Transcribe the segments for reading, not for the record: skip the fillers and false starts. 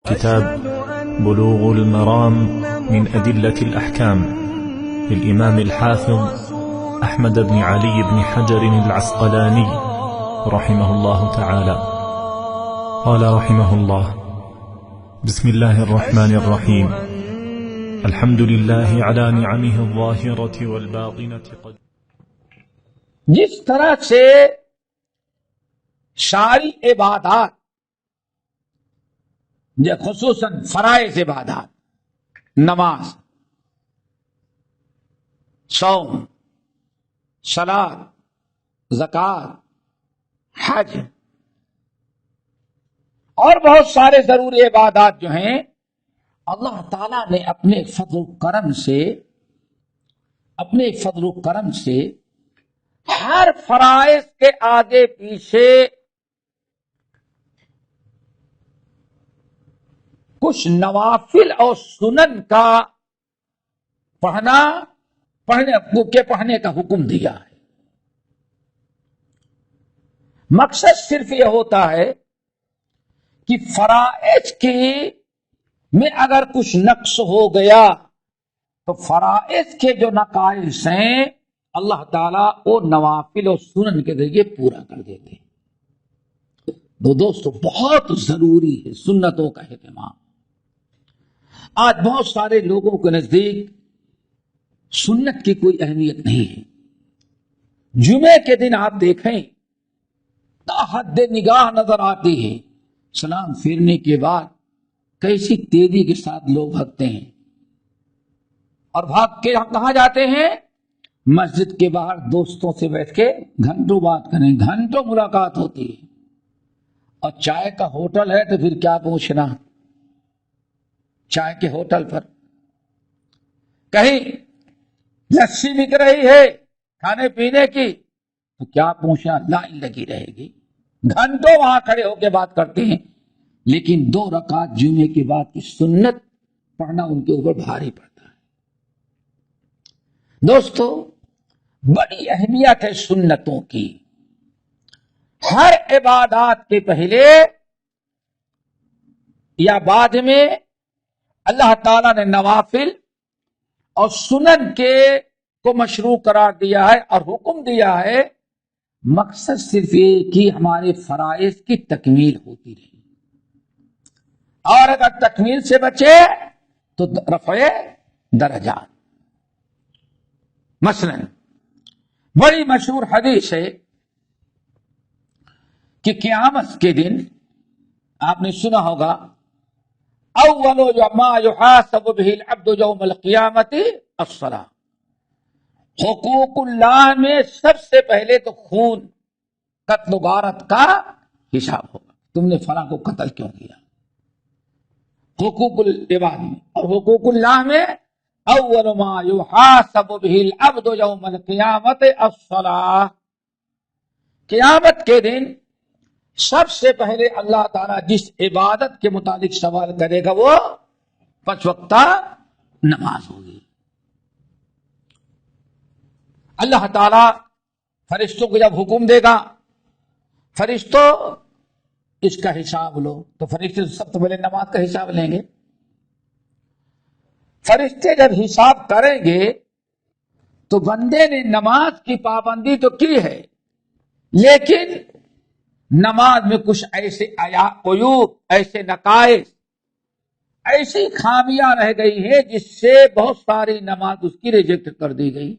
كتاب بلوغ المرام من أدلة الأحكام للإمام الحافظ أحمد بن علي بن حجر العسقلاني رحمه الله تعالى. قال رحمه الله: بسم الله الرحمن الرحيم. الحمد لله على نعمه الظاهرة والباطنة. جس طرح سے ساری عبادات خصوصاً فرائض عبادات، نماز، صوم، صلاۃ، زکوٰۃ، حج اور بہت سارے ضروری عبادات جو ہیں اللہ تعالیٰ نے اپنے فضل و کرم سے ہر فرائض کے آگے پیچھے کچھ نوافل اور سنن کا پڑھنے کا حکم دیا ہے۔ مقصد صرف یہ ہوتا ہے کہ فرائض میں اگر کچھ نقص ہو گیا تو فرائض کے جو نقائص ہیں اللہ تعالیٰ وہ نوافل اور سنن کے ذریعے پورا کر دیتے ہیں۔ دوستو بہت ضروری ہے سنتوں کا اہتمام۔ آج بہت سارے لوگوں کے نزدیک سنت کی کوئی اہمیت نہیں ہے۔ جمعے کے دن آپ دیکھیں تا حد نگاہ نظر آتی ہے، سلام پھیرنے کے بعد کیسی تیزی کے ساتھ لوگ بھاگتے ہیں، اور بھاگ کے کہاں جاتے ہیں؟ مسجد کے باہر دوستوں سے بیٹھ کے گھنٹوں بات کریں، گھنٹوں ملاقات ہوتی ہے، اور چائے کا ہوٹل ہے تو پھر کیا پوچھنا۔ چائے کے ہوٹل پر کہیں لسی بک رہی ہے کھانے پینے کی تو کیا پوچھنا، لائن لگی رہے گی، گھنٹوں وہاں کھڑے ہو کے بات کرتے ہیں، لیکن 2 رکعت جمعے کے بعد کی سنت پڑھنا ان کے اوپر بھاری پڑتا ہے۔ دوستو بڑی اہمیت ہے سنتوں کی۔ ہر عبادات کے پہلے یا بعد میں اللہ تعالیٰ نے نوافل اور سنن کو مشروع قرار دیا ہے اور حکم دیا ہے۔ مقصد صرف یہ کہ ہمارے فرائض کی تکمیل ہوتی رہے، اور اگر تکمیل سے بچے تو رفع درجات۔ مثلا بڑی مشہور حدیث ہے کہ قیامت کے دن آپ نے سنا ہوگا، اول ما يحاسب به العبد يوم القیامت الصلاۃ۔ حقوق اللہ میں سب سے پہلے تو خون، قتل و غارت کا حساب ہوگا، تم نے فلاں کو قتل کیوں کیا۔ حقوق العباد میں اور حقوق اللہ میں اول ما يحاسب به العبد يوم القیامت الصلاۃ۔ قیامت کے دن سب سے پہلے اللہ تعالیٰ جس عبادت کے متعلق سوال کرے گا وہ 5 وقتہ نماز ہوگی۔ اللہ تعالیٰ فرشتوں کو جب حکم دے گا، فرشتوں اس کا حساب لو، تو فرشتے سب سے پہلے نماز کا حساب لیں گے۔ فرشتے جب حساب کریں گے تو بندے نے نماز کی پابندی تو کی ہے، لیکن نماز میں کچھ ایسے عیوب، ایسے نقائص، ایسی خامیاں رہ گئی ہیں جس سے بہت ساری نماز اس کی ریجیکٹ کر دی گئی۔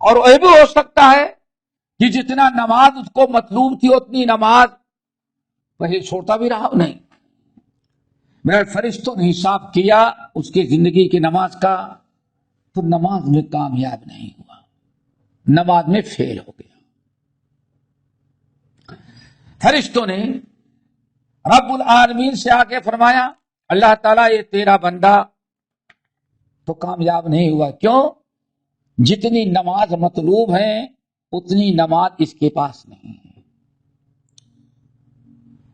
اور یہ بھی ہو سکتا ہے کہ جتنا نماز اس کو مطلوب تھی اتنی نماز پہلے چھوڑتا بھی رہا نہیں۔ میرے فرشتوں نے حساب کیا اس کی زندگی کی نماز کا، تو نماز میں کامیاب نہیں ہوا، نماز میں فیل ہو گیا۔ فرشتوں نے رب العالمین سے آ کے فرمایا، اللہ تعالیٰ یہ تیرا بندہ تو کامیاب نہیں ہوا، کیوں؟ جتنی نماز مطلوب ہے اتنی نماز اس کے پاس نہیں ہے۔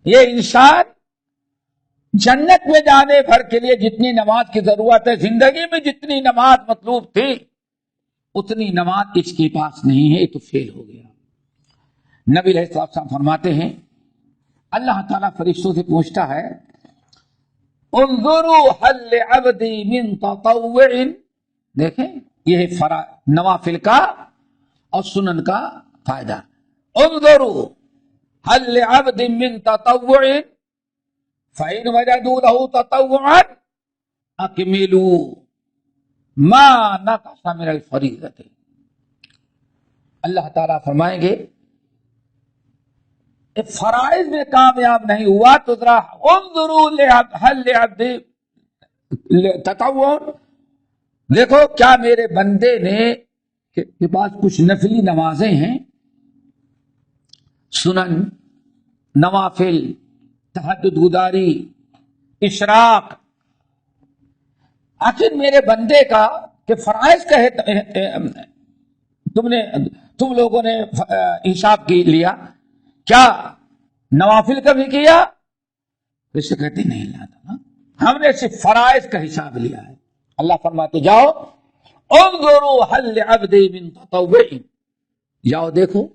یہ انسان جنت میں جانے بھر کے لیے جتنی نماز کی ضرورت ہے، زندگی میں جتنی نماز مطلوب تھی اتنی نماز اس کے پاس نہیں ہے، یہ تو فیل ہو گیا۔ نبی علیہ السلام فرماتے ہیں اللہ تعالیٰ فرشتوں سے پوچھتا ہے انظروا هل لعبدی من تطوع، دیکھیں یہ نوافل کا اور سنن کا فائدہ. انظروا هل لعبد من تطوع فإن وجدوا له تطوعا اکملوا ما نقص من الفریضۃ. اللہ تعالیٰ فرمائیں گے فرائض میں کامیاب نہیں ہوا تو ذرا انظروا هل لعبد تطوع، دیکھو کیا میرے بندے نے کے پاس کچھ نفلی نمازیں ہیں، سنن، نوافل، تہجد گزاری، اشراق. آخر میرے بندے کا کہ فرائض کا تم لوگوں نے حساب کی لیا، کیا نوافل کا بھی کیا؟ اسے کہتے نہیں اللہ تعالیٰ ہم نے صرف فرائض کا حساب لیا ہے. اللہ فرماتے جاؤ انظروا هل لعبدی من تطوع، جاؤ دیکھو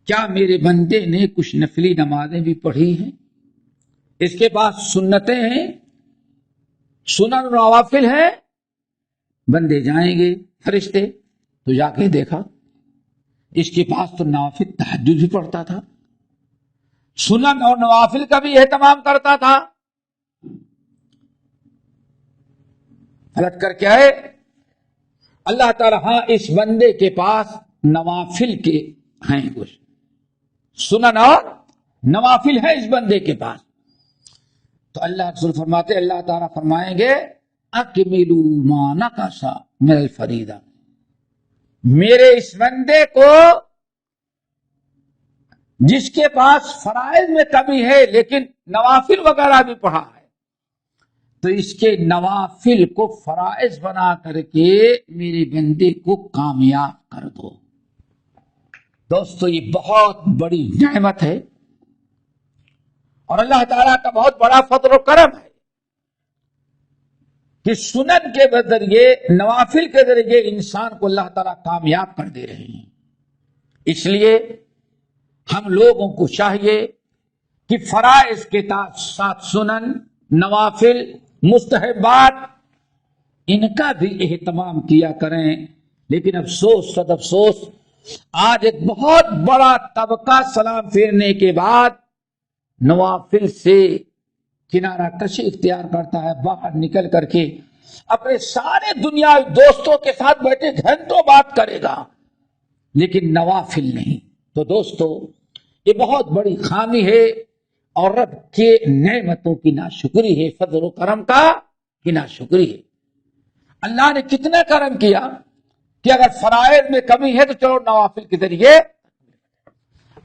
کیا میرے بندے نے کچھ نفلی نمازیں بھی پڑھی ہیں، اس کے پاس سنتیں ہیں، سنن و نوافل ہیں. بندے جائیں گے فرشتے تو جا کے دیکھا اس کے پاس تو نوافل تہجد بھی پڑھتا تھا، سنن اور نوافل کا بھی اہتمام کرتا تھا. پلٹ کر کے آئے اللہ تعالیٰ ہاں اس بندے کے پاس نوافل کے ہیں، کچھ سنن اور نوافل ہے اس بندے کے پاس. تو اللہ رسول فرماتے اللہ تعالیٰ فرمائیں گے اکملوا ما نقص من الفریضہ، میرے اس بندے کو جس کے پاس فرائض میں کمی ہے لیکن نوافل وغیرہ بھی پڑھا ہے، تو اس کے نوافل کو فرائض بنا کر کے میرے بندے کو کامیاب کر دو. دوستو یہ بہت بڑی نعمت ہے اور اللہ تعالیٰ کا بہت بڑا فضل و کرم ہے کہ سنن کے ذریعے، نوافل کے ذریعے انسان کو اللہ تعالیٰ کامیاب کر دے رہے ہیں. اس لیے ہم لوگوں کو چاہیے کہ فرائض کے ساتھ سنن، نوافل، مستحبات ان کا بھی اہتمام کیا کریں. لیکن افسوس صد افسوس آج ایک بہت بڑا طبقہ سلام پھیرنے کے بعد نوافل سے کنارہ کشی اختیار کرتا ہے، باہر نکل کر کے اپنے سارے دنیا دوستوں کے ساتھ بیٹھے گھنٹوں بات کرے گا لیکن نوافل نہیں. تو دوستو یہ بہت بڑی خامی ہے اور رب کے نعمتوں کی ناشکری ہے، فضل و کرم کا کی ناشکری ہے. اللہ نے کتنا کرم کیا کہ اگر فرائض میں کمی ہے تو چلو نوافل کے ذریعے.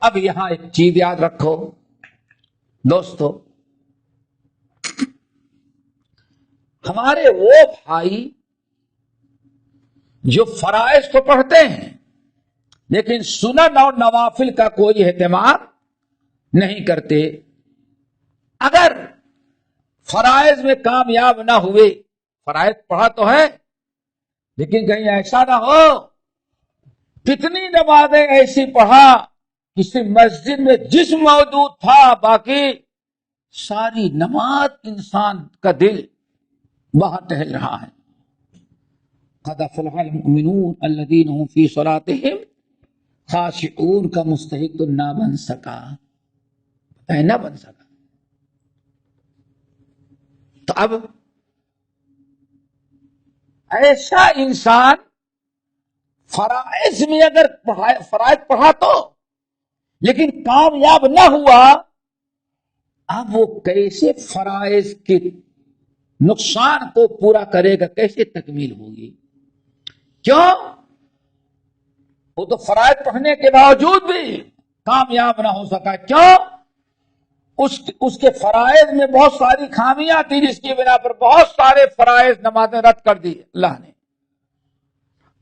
اب یہاں ایک چیز یاد رکھو دوستو، ہمارے وہ بھائی جو فرائض تو پڑھتے ہیں لیکن سنن اور نوافل کا کوئی اہتمام نہیں کرتے، اگر فرائض میں کامیاب نہ ہوئے، فرائض پڑھا تو ہے لیکن کہیں ایسا نہ ہو کتنی نمازیں ایسی پڑھا کسی مسجد میں جسم موجود تھا، باقی ساری نماز انسان کا دل باہر ٹہل رہا ہے. قد افلح المؤمنون الذین هم فی صلاتهم خاشعون کا مستحق نہ بن سکا، نہ بن سکا. تو اب ایسا انسان فرائض میں اگر فرائض پڑھا تو لیکن کامیاب نہ ہوا، اب وہ کیسے فرائض کے نقصان کو پورا کرے گا، کیسے تکمیل ہوگی؟ کیوں؟ وہ تو فرائض پڑھنے کے باوجود بھی کامیاب نہ ہو سکا. کیوں؟ اس کے فرائض میں بہت ساری خامیاں تھی جس کی بنا پر بہت سارے فرائض نمازیں رد کر دی اللہ نے،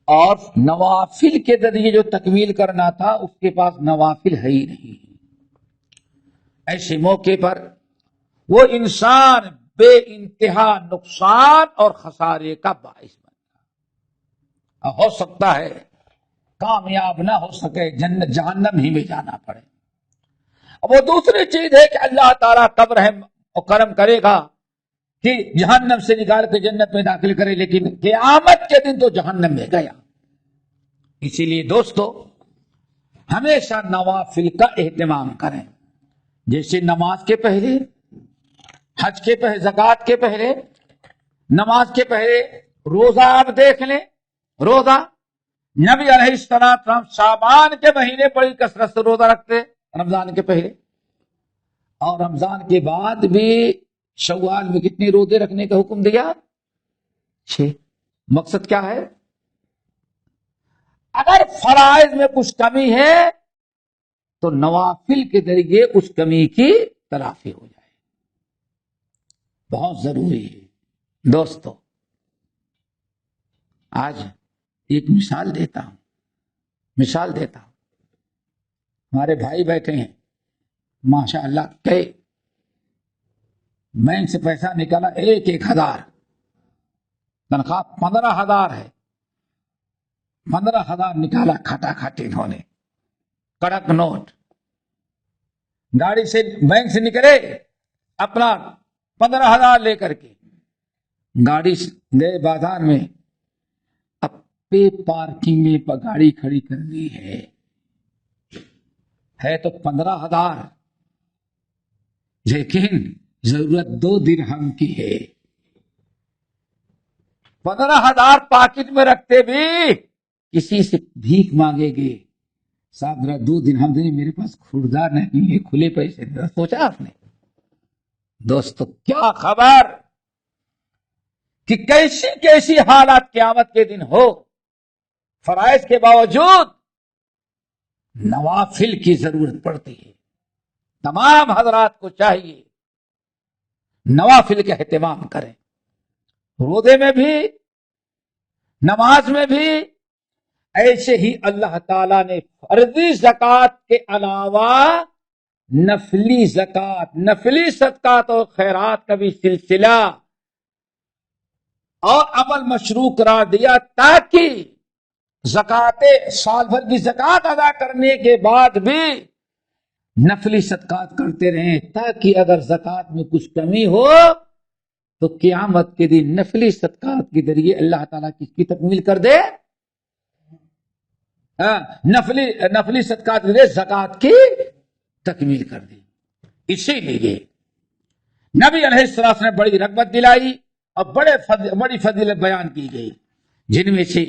اور نوافل کے ذریعے جو تکمیل کرنا تھا اس کے پاس نوافل ہے ہی نہیں. ایسے موقع پر وہ انسان بے انتہا نقصان اور خسارے کا باعث بنتا، ہو سکتا ہے کامیاب نہ ہو سکے، جنت جہنم ہی میں جانا پڑے. اب وہ دوسری چیز ہے کہ اللہ تعالیٰ کب رحم اور کرم کرے گا کہ جہنم سے نکال کے جنت میں داخل کرے، لیکن قیامت کے دن تو جہنم میں گیا۔ اسی لیے دوستو ہمیشہ نوافل کا اہتمام کریں، جیسے نماز کے پہلے، حج کے پہلے، زکوٰۃ کے پہلے، نماز کے پہلے روزہ آپ دیکھ لیں۔ روزہ نبی علیہ السلام شعبان کے مہینے بڑی کثرت سے روزہ رکھتے رمضان کے پہلے، اور رمضان کے بعد بھی شوال میں کتنے روزے رکھنے کا حکم دیا؟ 6۔ مقصد کیا ہے؟ اگر فرائض میں کچھ کمی ہے تو نوافل کے ذریعے اس کمی کی تلافی ہو جائے، بہت ضروری ہے دوستو۔ آج ایک مثال دیتا ہوں، ہمارے بھائی بیٹھے ہیں ماشاء اللہ، کئی بینک سے پیسہ نکالا 1,000 تنخواہ 15,000 ہے، 15,000 نکالا کھٹا کھٹی انہوں نے، کڑک نوٹ، گاڑی سے بینک سے نکلے اپنا 15,000 لے کر کے، گاڑی گئے بازار میں، اب پہ پارکنگ میں گاڑی کھڑی کرنی ہے تو 15,000، لیکن ضرورت 2 درہم کی ہے۔ 15,000 پاکٹ میں رکھتے بھی کسی سے بھیک مانگے گے، صاحب ذرا 2 درہم دیں، میرے پاس خوردار نہیں ہے، کھلے پیسے دیں۔ سوچا آپ نے؟ دوستو کیا خبر کہ کیسی کیسی حالات قیامت کے دن ہو، فرائض کے باوجود نوافل کی ضرورت پڑتی ہے۔ تمام حضرات کو چاہیے نوافل کا اہتمام کریں، روزے میں بھی، نماز میں بھی۔ ایسے ہی اللہ تعالیٰ نے فرضی زکوٰۃ کے علاوہ نفلی زکوٰۃ، نفلی صدقات اور خیرات کا بھی سلسلہ اور عمل مشروع قرار دیا، تاکہ زکوٰۃ سال بھر کی زکوٰۃ ادا کرنے کے بعد بھی نفلی صدقات کرتے رہیں، تاکہ اگر زکوٰۃ میں کچھ کمی ہو تو قیامت کے دن نفلی صدقات کے ذریعے اللہ تعالیٰ کس کی تکمیل کر دے؟ نفلی صدقات کے ذریعے زکوٰۃ کی تکمیل کر دے۔ اسی لیے نبی علیہ السلام نے بڑی رغبت دلائی اور بڑی فضیلت بیان کی گئی، جن میں سے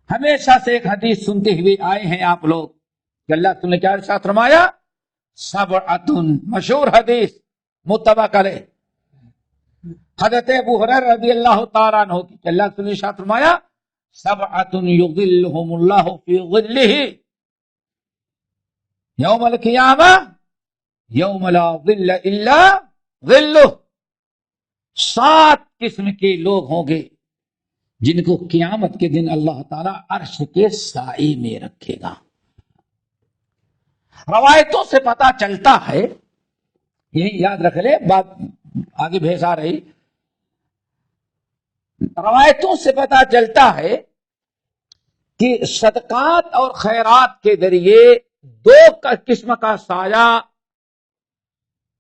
ہمیشہ سے ایک حدیث سنتے ہوئے آئے ہیں آپ لوگ کہ اللہ تعالیٰ نے کیا ارشاد فرمایا؟ سبعۃ، مشہور حدیث متفق علیہ، حضرت ابو ہریرہ رضی اللہ تعالیٰ عنہ کی کہ اللہ تعالیٰ نے ارشاد فرمایا سبعۃ یظلھم اللہ فی ظلہ یوم القیامہ یوم لا ظل الا ظلہ۔ 7 قسم کے لوگ ہوں گے جن کو قیامت کے دن اللہ تعالیٰ عرش کے سائے میں رکھے گا۔ روایتوں سے پتا چلتا ہے، یہی یاد رکھ لے، بات آگے بھیج آ رہی، روایتوں سے پتا چلتا ہے کہ صدقات اور خیرات کے ذریعے 2 قسم کا سایہ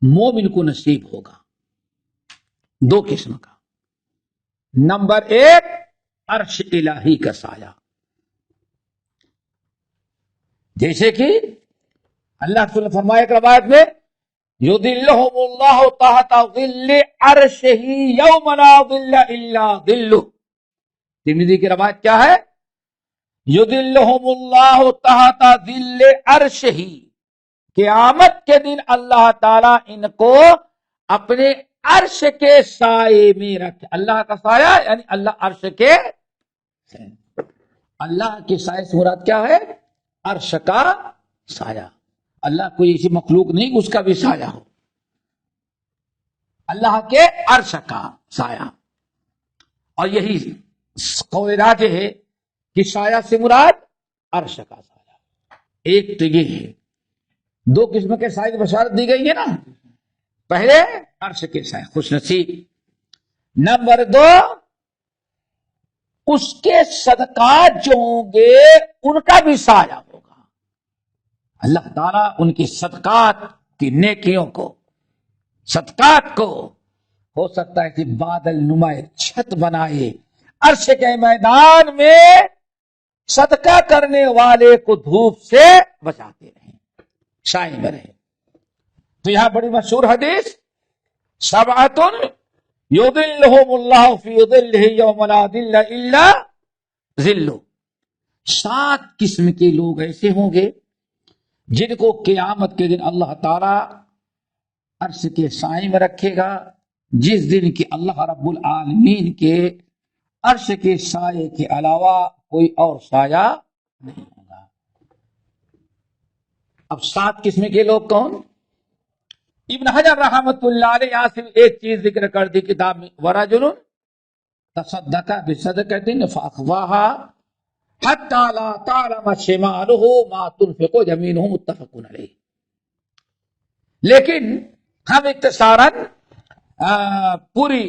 مومن کو نصیب ہوگا، 2 قسم کا۔ نمبر 1 عرش الہی کا سایہ، جیسے کہ اللہ تعالیٰ نے فرمایا ایک روایت میں یظلھم اللہ تحت ظل عرشہ یوم لا ظل الا ظلہ۔ ترمذی کی روایت کیا ہے؟ یظلھم اللہ تحت ظل عرشہ، قیامت کے دن اللہ تعالیٰ ان کو اپنے عرش کے سائے میں رکھے۔ اللہ کا سایہ یعنی اللہ عرش کے، اللہ کے سائے سے مراد کیا ہے؟ عرش کا سایہ۔ اللہ کوئی ایسی مخلوق نہیں اس کا بھی سایہ ہو، اللہ کے عرش کا سایہ۔ اور یہی قول راجح ہے کہ سایہ سے مراد عرش کا سایہ۔ ایک تو یہ ہے، 2 قسم کے سائے کی بشارت دی گئی ہے نا، پہلے عرش کے سائے، خوش نصیب۔ نمبر 2 اس کے صدقات جو ہوں گے ان کا بھی سایہ ہوگا، اللہ تعالیٰ ان کی صدقات کی نیکیوں کو، صدقات کو ہو سکتا ہے کہ بادل نما چھت بنائے، عرش کے میدان میں صدقہ کرنے والے کو دھوپ سے بچاتے رہیں، سائے میں رہے۔ تو یہاں بڑی مشہور حدیث، سبعۃ یظلھم اللہ فی ظلہ یوم لا ظل الا ظلہ، 7 قسم کے لوگ ایسے ہوں گے جن کو قیامت کے دن اللہ تعالی عرش کے سائے میں رکھے گا، جس دن کی اللہ رب العالمین کے عرش کے سائے کے علاوہ کوئی اور سایہ نہیں ہوگا۔ اب 7 قسم کے لوگ کون؟ ابن حجر رحمت اللہ علیہ یہاں سے ایک چیز ذکر کر دی کتاب میں، ورجل تصدق بصدقۃ فاخفاها حتى لا تعلم شماله ما تنفق يمينه، متفق علیہ۔ لیکن ہم اختصاراً پوری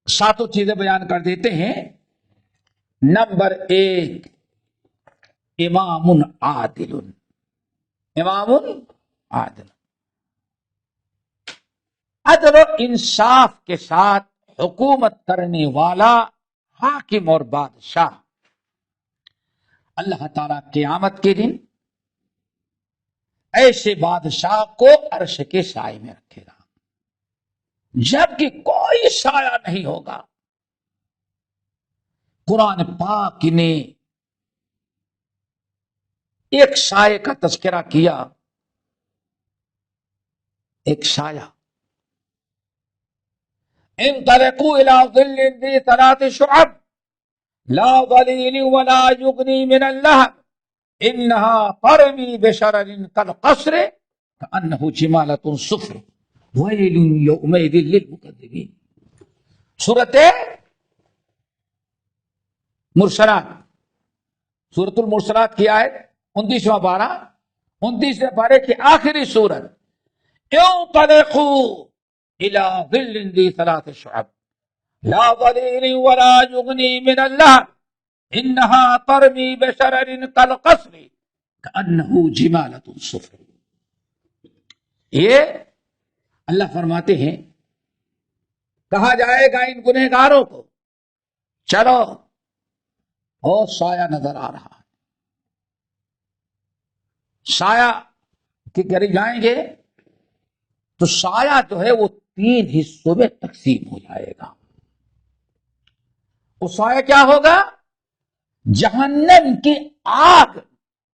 7 چیزیں بیان کر دیتے ہیں۔ نمبر 1، امام عادل، امام عادل، عدل و انصاف کے ساتھ حکومت کرنے والا حاکم اور بادشاہ، اللہ تعالیٰ قیامت کے دن ایسے بادشاہ کو عرش کے سائے میں رکھے گا، جبکہ کوئی سایہ نہیں ہوگا۔ قرآن پاک نے ایک سائے کا تذکرہ کیا، ایک سایہ، انطلقوا الى ظل ذی 3 شعب لا ظلیل ولا یغنی من اللہب انہا ترمی بشرر کالقصر کأنہ جمالۃ صفر ویل یومئذ للمکذبین۔ سورۃ مرسلات، سورۃ المرسلات کی آیت 29واں پارہ، 29ویں پارے کی آخری سورت، انطلقوا الى ظل ذی 3 شعب لا ظلیل ولا یغنی من اللہب انہا ترمی بشرر کالقصر کأنہ جمالۃ صفر۔ یہ اللہ فرماتے ہیں کہا جائے گا ان گنہگاروں کو، چلو اور سایہ نظر آ رہا ہے، سایہ کے قریب جائیں گے تو سایہ جو ہے وہ 3 حصوں میں تقسیم ہو جائے گا۔ وہ سایہ کیا ہوگا؟ جہنم کی آگ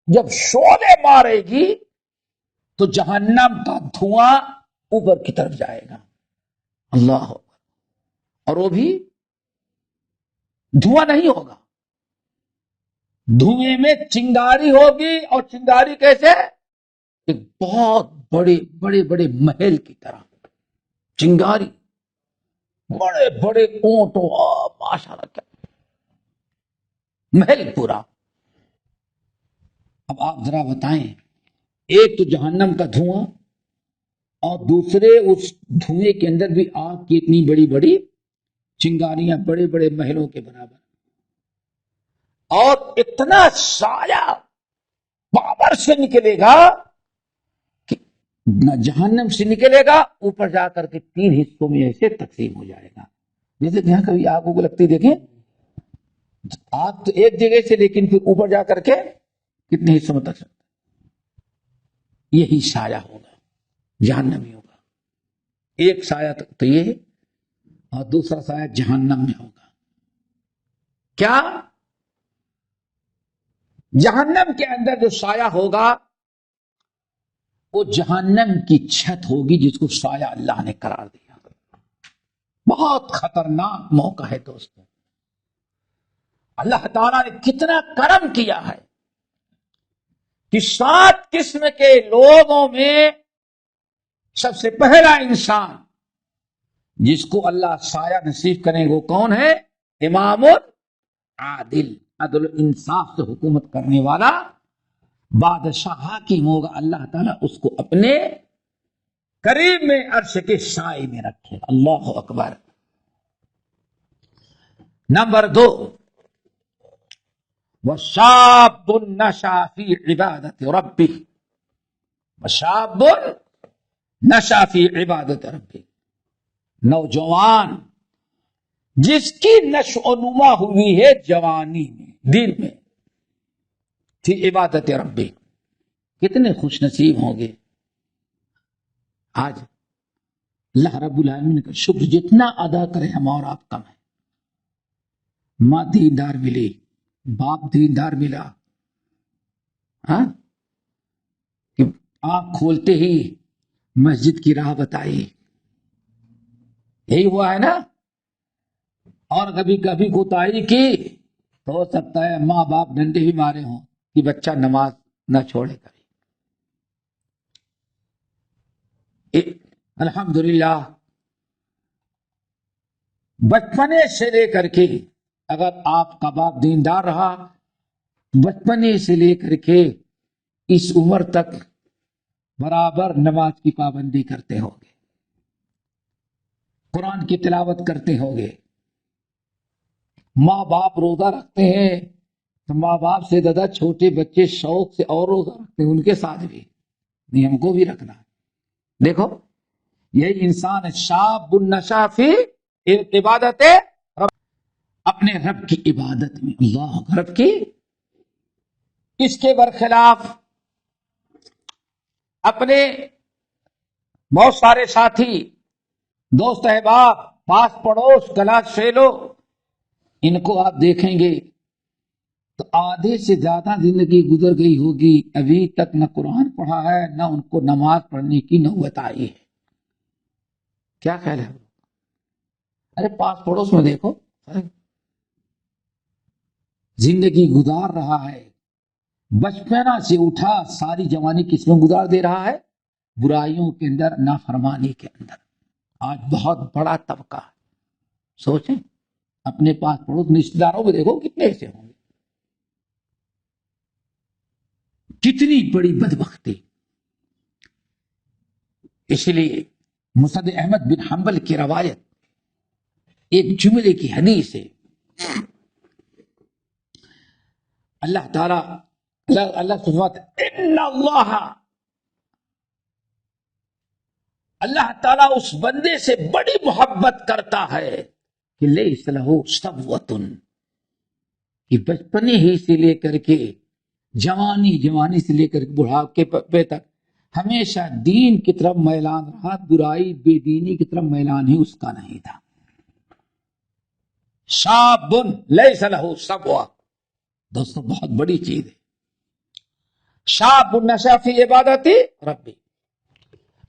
جب شعلے مارے گی تو جہنم کا دھواں اوپر کی طرف جائے گا، اللہ، اور وہ بھی دھواں نہیں ہوگا، دھوئیں میں چنگاری ہوگی، اور چنگاری کیسے؟ ایک بہت بڑے بڑے بڑے محل کی طرح چنگاری، بڑے بڑے اونٹوں، ماشاءاللہ کیا محل پورا۔ اب آپ ذرا بتائیں، ایک تو جہنم کا دھواں، اور دوسرے اس دھوئیں کے اندر بھی آگ کی اتنی بڑی بڑی چنگاریاں، بڑے بڑے محلوں کے برابر، اور اتنا سایہ پاور سے نکلے گا کہ نہ جہنم سے نکلے گا، اوپر جا کر کے 3 حصوں میں ایسے تقسیم ہو جائے گا۔ جیسے یہاں کبھی آگ کو لگتی دیکھیں، آگ تو ایک جگہ سے، لیکن پھر اوپر جا کر کے کتنے حصوں میں تقسیم، یہی سایہ ہوگا، جہنمی ہوگا۔ ایک سایہ تو یہ، اور دوسرا سایہ جہنم میں ہوگا۔ کیا؟ جہنم کے اندر جو سایہ ہوگا وہ جہنم کی چھت ہوگی، جس کو سایہ اللہ نے قرار دیا۔ بہت خطرناک موقع ہے دوستو۔ اللہ تعالیٰ نے کتنا کرم کیا ہے کہ 7 قسم کے لوگوں میں سب سے پہلا انسان جس کو اللہ سایہ نصیب کریں وہ کون ہے؟ امام عادل، عدل و انصاف سے حکومت کرنے والا بادشاہ حاکم ہوگا، اللہ تعالیٰ اس کو اپنے قریب میں عرش کے سائے میں رکھے۔ اللہ اکبر۔ نمبر 2، وشاب نشا فی عبادت ربہ، وشاب نشا فی عبادت ربہ، نوجوان جس کی نشو و نما ہوئی ہے جوانی میں، دل میں، فی عبادت ربی، کتنے خوش نصیب ہوں گے۔ آج اللہ رب العالمین کا شکر جتنا ادا کرے ہم اور آپ کم ہے۔ ماں دیندار ملی، باپ دیندار ملا، ہاں، کہ آنکھ کھولتے ہی مسجد کی راہ بتائی، یہی ہوا ہے نا۔ اور کبھی کبھی کوتاہی کی تو ہو سکتا ہے ماں باپ ڈنڈے بھی مارے ہوں کہ بچہ نماز نہ چھوڑے کبھی۔ الحمدللہ بچپنے سے لے کر کے، اگر آپ کا باپ دیندار رہا، بچپنے سے لے کر کے اس عمر تک برابر نماز کی پابندی کرتے ہوں گے، قرآن کی تلاوت کرتے ہوں گے۔ ماں باپ روزہ رکھتے ہیں تو ماں باپ سے زیادہ چھوٹے بچے شوق سے اور روزہ رکھتے ہیں، ان کے ساتھ بھی نہیں، ہم کو بھی رکھنا ہے۔ دیکھو یہی انسان شاب النشا فی عبادت رب، اپنے رب کی عبادت میں، اللہ رب کی۔ اس کے برخلاف اپنے بہت سارے ساتھی، دوست احباب، پاس پڑوس، کلاس فیلو، ان کو آپ دیکھیں گے تو آدھے سے زیادہ زندگی گزر گئی ہوگی، ابھی تک نہ قرآن پڑھا ہے نہ ان کو نماز پڑھنے کی نوبت آئی ہے۔ کیا خیال ہے؟ ارے پاس پڑوس میں دیکھو، زندگی گزار رہا ہے، بچپنا سے اٹھا ساری جوانی کس میں گزار دے رہا ہے؟ برائیوں کے اندر، نافرمانی کے اندر۔ آج بہت بڑا طبقہ، سوچیں اپنے پاس پڑوس رشتے داروں میں دیکھو کتنے ایسے ہوں گے۔ کتنی بڑی بدبختی۔ اس لیے مسند احمد بن حنبل کی روایت، ایک جملے کی حدیث ہے، اللہ تعالی اللہ سبحانہ اللہ تعالیٰ اس بندے سے بڑی محبت کرتا ہے کہ لیس لہ صبوۃ، کہ بچپنے ہی سے لے کر کے جوانی سے لے کر کے بڑھاپے تک ہمیشہ دین کی طرف میلان رہا، برائی بے دینی کی طرف میلان ہی اس کا نہیں تھا۔ شاب لیس لہ صبوۃ، دوستو بہت بڑی چیز ہے۔ شاب نشا فی عبادت ربی۔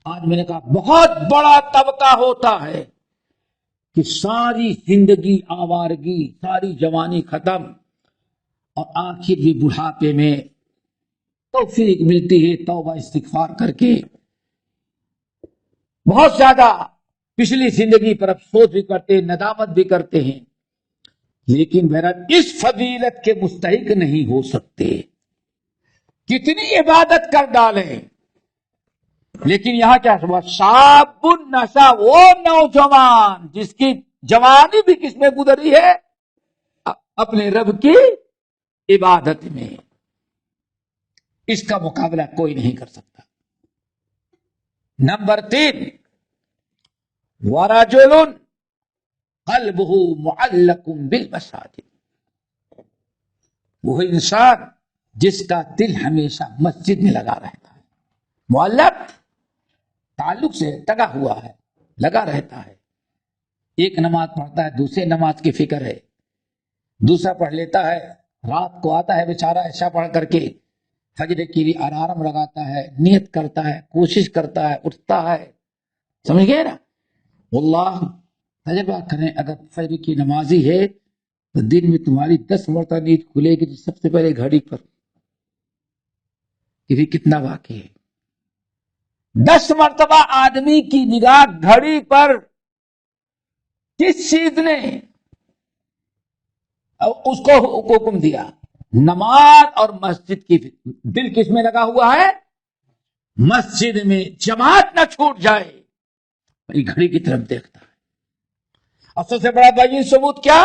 آج میں نے کہا بہت بڑا طبقہ ہوتا ہے کہ ساری زندگی آوارگی، ساری جوانی ختم، اور آخر بھی بڑھاپے میں توفیق ملتی ہے توبہ استغفار کر کے، بہت زیادہ پچھلی زندگی پر افسوس بھی کرتے، ندامت بھی کرتے ہیں، لیکن بہرحال اس فضیلت کے مستحق نہیں ہو سکتے۔ کتنی عبادت کر ڈالیں، لیکن یہاں کیا ہوا؟ شاب النشا، وہ نوجوان جس کی جوانی بھی کس میں گزری ہے؟ اپنے رب کی عبادت میں۔ اس کا مقابلہ کوئی نہیں کر سکتا۔ نمبر 3، وَرَجُلٌ قَلْبُهُ مُعَلَّقٌ بِالْمَسَاجِدِ، وہ انسان جس کا دل ہمیشہ مسجد میں لگا رہتا ہے۔ معلق تعلق سے ٹگا ہوا ہے، لگا رہتا ہے۔ ایک نماز پڑھتا ہے، دوسرے نماز کی فکر ہے، دوسرا پڑھ لیتا ہے، رات کو آتا ہے بیچارہ عشاء پڑھ کر کے، فجر کے لیے الارم لگاتا ہے، نیت کرتا ہے، کوشش کرتا ہے، اٹھتا ہے، سمجھ گئے نا؟ واللہ تجربہ کریں، اگر فجر کی نمازی ہے تو دن میں تمہاری 10 مرتبہ نیت کھلے گی، تو سب سے پہلے گھڑی پر، یہ بھی کتنا واقعی ہے۔ 10 مرتبہ آدمی کی نگاہ گھڑی پر، کس چیز نے اس کو حکم دیا؟ نماز اور مسجد کی دل کس میں لگا ہوا ہے؟ مسجد میں، جماعت نہ چھوٹ جائے، گھڑی کی طرف دیکھتا ہے۔ اور سب سے بڑا بین ثبوت کیا؟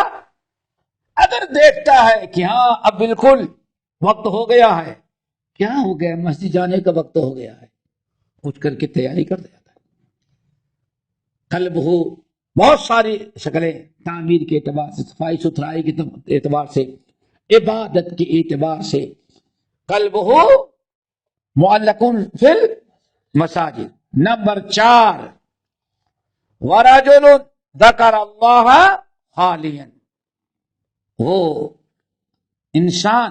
اگر دیکھتا ہے کہ ہاں اب بالکل وقت ہو گیا ہے، کیا ہو گیا؟ مسجد جانے کا وقت ہو گیا ہے، اٹھ کر کے تیاری کر دیتا ہے۔ قلبہ بہت ساری شکلیں، تعمیر کے اعتبار سے، صفائی ستھرائی کے اعتبار سے، عبادت کے اعتبار سے. قلبہ معلق فی المساجد. نمبر 4، ورجل ذکر اللہ خالیا. وہ انسان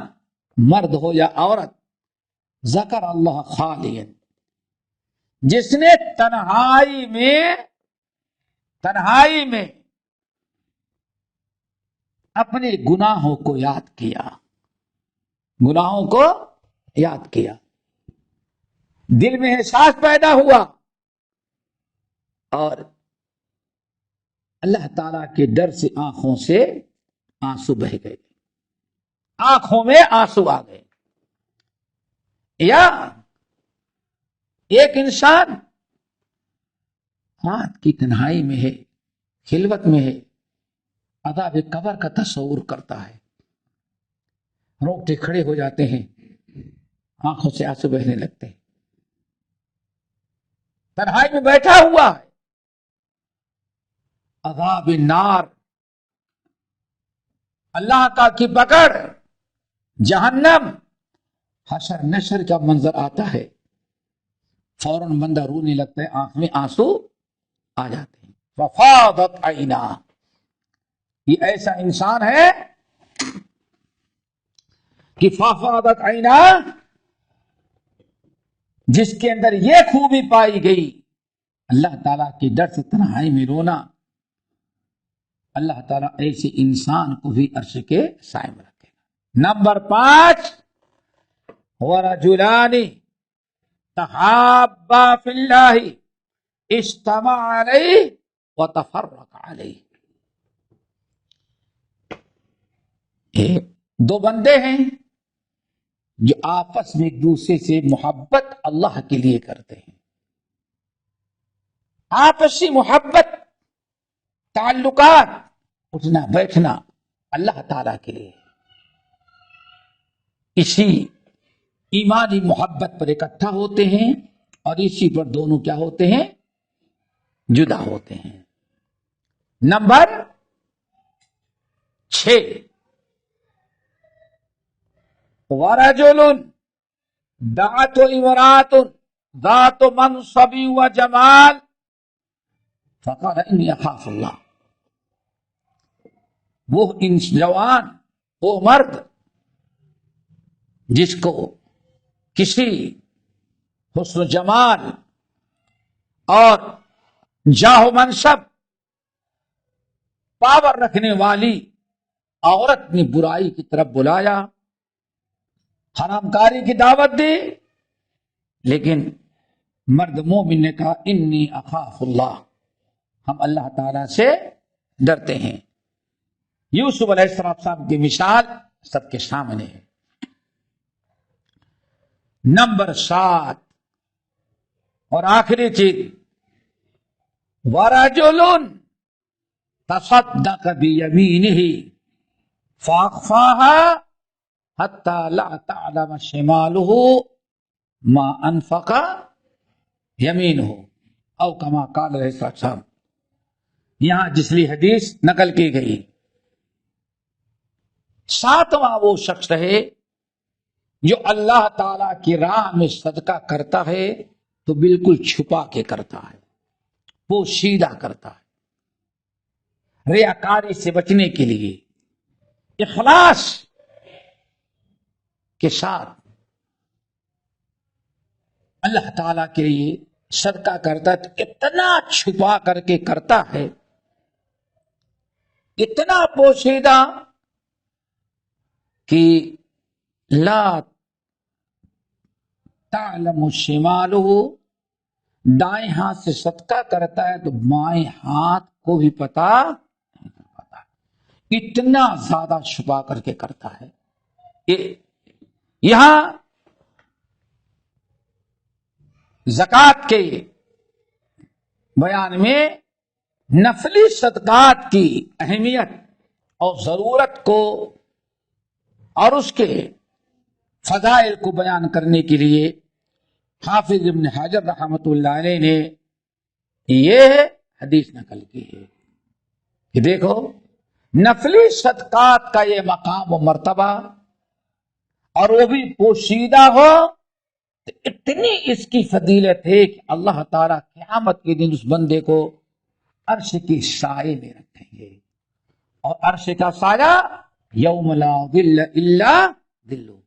مرد ہو یا عورت، ذکر اللہ خالیا، جس نے تنہائی میں اپنے گناہوں کو یاد کیا، گناہوں کو یاد کیا، دل میں احساس پیدا ہوا اور اللہ تعالی کے ڈر سے آنکھوں سے آنسو بہ گئے، آنکھوں میں آنسو آ گئے. یا ایک انسان رات کی تنہائی میں ہے، خلوت میں ہے، عذاب قبر کا تصور کرتا ہے، روٹے کھڑے ہو جاتے ہیں، آنکھوں سے آنسو بہنے لگتے ہیں، تنہائی میں بیٹھا ہوا ہے. عذاب النار، اللہ کا کی پکڑ، جہنم، حشر نشر کا منظر آتا ہے، فوراً بندہ رونے لگتا ہے، آنکھ میں آنسو آ جاتے ہیں. ففاضت عینا، یہ ایسا انسان ہے کہ ففاضت عینا، جس کے اندر یہ خوبی پائی گئی، اللہ تعالیٰ کے ڈر سے تنہائی میں رونا. اللہ تعالیٰ ایسے انسان کو بھی عرش کے سائے میں رکھے گا. نمبر 5، ورجلان تحابا فی اللہ اجتمع علیہ وتفرق علیہ. دو بندے ہیں جو آپس میں ایک دوسرے سے محبت اللہ کے لیے کرتے ہیں، آپسی محبت، تعلقات، اٹھنا بیٹھنا اللہ تعالی کے لیے. اسی ایمانی محبت پر اکٹھا ہوتے ہیں اور اسی پر دونوں کیا ہوتے ہیں؟ جدا ہوتے ہیں. نمبر 6، ورجل دعت امرأۃ ذات منصب و جمال فقال انی اخاف اللہ. وہ جوان، وہ مرد جس کو کسی حسن و جمال اور جاہ و منصب، پاور رکھنے والی عورت نے برائی کی طرف بلایا، حرام کاری کی دعوت دی، لیکن مرد مومن نے کہا انی اخاف اللہ، ہم اللہ تعالی سے ڈرتے ہیں. یوسف علیہ السلام کی مثال سب کے سامنے ہے. نمبر 7 اور آخری چیز، ورجل تصدق بیمینہ فاخفاها حتی لا تعلم شمالہ ما انفق یمینہ، او کما قال علیہ السلام. یہاں جسلی حدیث نقل کی گئی. 7واں وہ شخص ہے جو اللہ تعالی کی راہ میں صدقہ کرتا ہے تو بالکل چھپا کے کرتا ہے، پوشیدہ کرتا ہے، ریاکاری سے بچنے کے لیے اخلاص کے ساتھ اللہ تعالی کے لیے صدقہ کرتا ہے. تو اتنا چھپا کر کے کرتا ہے، اتنا پوشیدہ کہ لا تعلم شمالہ، دائیں ہاتھ سے صدقہ کرتا ہے تو بائیں ہاتھ کو بھی پتا نہیں پتا، اتنا زیادہ چھپا کر کے کرتا ہے. یہاں زکوٰۃ کے بیان میں نفلی صدقات کی اہمیت اور ضرورت کو اور اس کے فضائل کو بیان کرنے کے لیے حافظ ابن حجر رحمۃ اللہ علیہ نے یہ حدیث نقل کی ہے. کہ دیکھو نفلی صدقات کا یہ مقام و مرتبہ، اور وہ بھی پوشیدہ ہو، تو اتنی اس کی فضیلت ہے کہ اللہ تعالیٰ قیامت کے دن اس بندے کو عرش کے سائے میں رکھیں گے، اور عرش کا سایہ یوم لا ظل الا ظلہ،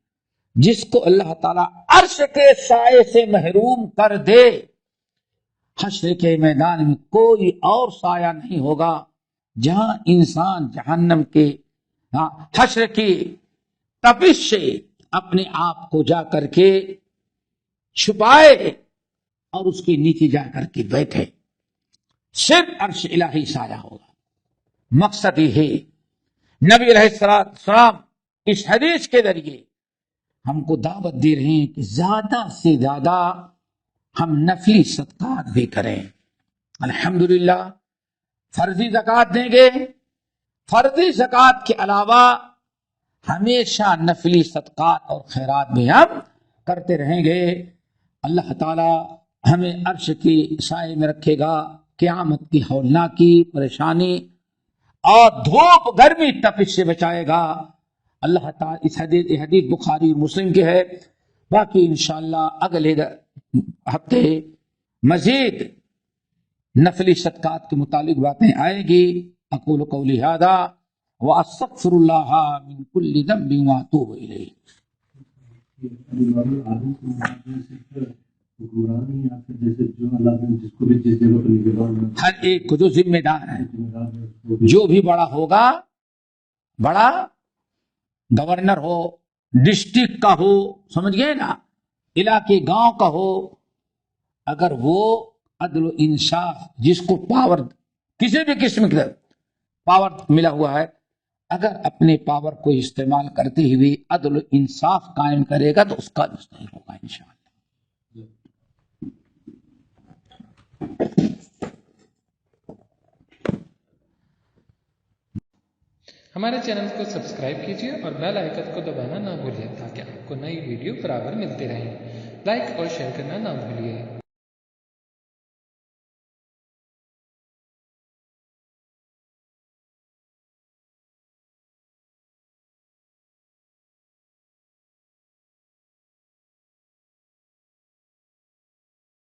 جس کو اللہ تعالیٰ عرش کے سائے سے محروم کر دے، حشر کے میدان میں کوئی اور سایہ نہیں ہوگا، جہاں انسان جہنم کے حشر کی تپش سے اپنے آپ کو جا کر کے چھپائے اور اس کے نیچے جا کر کے بیٹھے، صرف عرش الہی سایہ ہوگا۔ مقصد یہ ہے نبی علیہ السلام اس حدیث کے ذریعے ہم کو دعوت دے رہے ہیں کہ زیادہ سے زیادہ ہم نفلی صدقات بھی کریں۔ الحمدللہ فرضی زکوٰۃ دیں گے، فرضی زکوٰۃ کے علاوہ ہمیشہ نفلی صدقات اور خیرات بھی ہم کرتے رہیں گے۔ اللہ تعالی ہمیں عرش کی سائے میں رکھے گا، قیامت کی ہولناکی پریشانی اور دھوپ گرمی تپش سے بچائے گا۔ اللہ تعالی اس حدیث بخاری اور مسلم کی ہے۔ باقی انشاءاللہ اگلے ہفتے مزید نفلی صدقات کے متعلق باتیں آئے گی۔ اقول قولی ھذا واستغفر اللہ من کل ذنب واتوب الیہ۔ ہر ایک کو جو ذمہ دار ہے، جو بھی بڑا ہوگا، بڑا گورنر ہو، ڈسٹرکٹ کا ہو، سمجھ گئے نا، علاقے گاؤں کا ہو، اگر وہ عدل و انصاف، جس کو پاور کسی بھی قسم کا پاور ملا ہوا ہے، اگر اپنے پاور کو استعمال کرتے ہوئے عدل و انصاف قائم کرے گا تو اس کا مستحق ہوگا انشاءاللہ۔ ہمارے چینل کو سبسکرائب کیجیے اور بیل آئیکن کو دبانا نہ بھولیے تاکہ آپ کو نئی ویڈیو برابر ملتے رہیں۔ لائک اور شیئر کرنا نہ بھولیے۔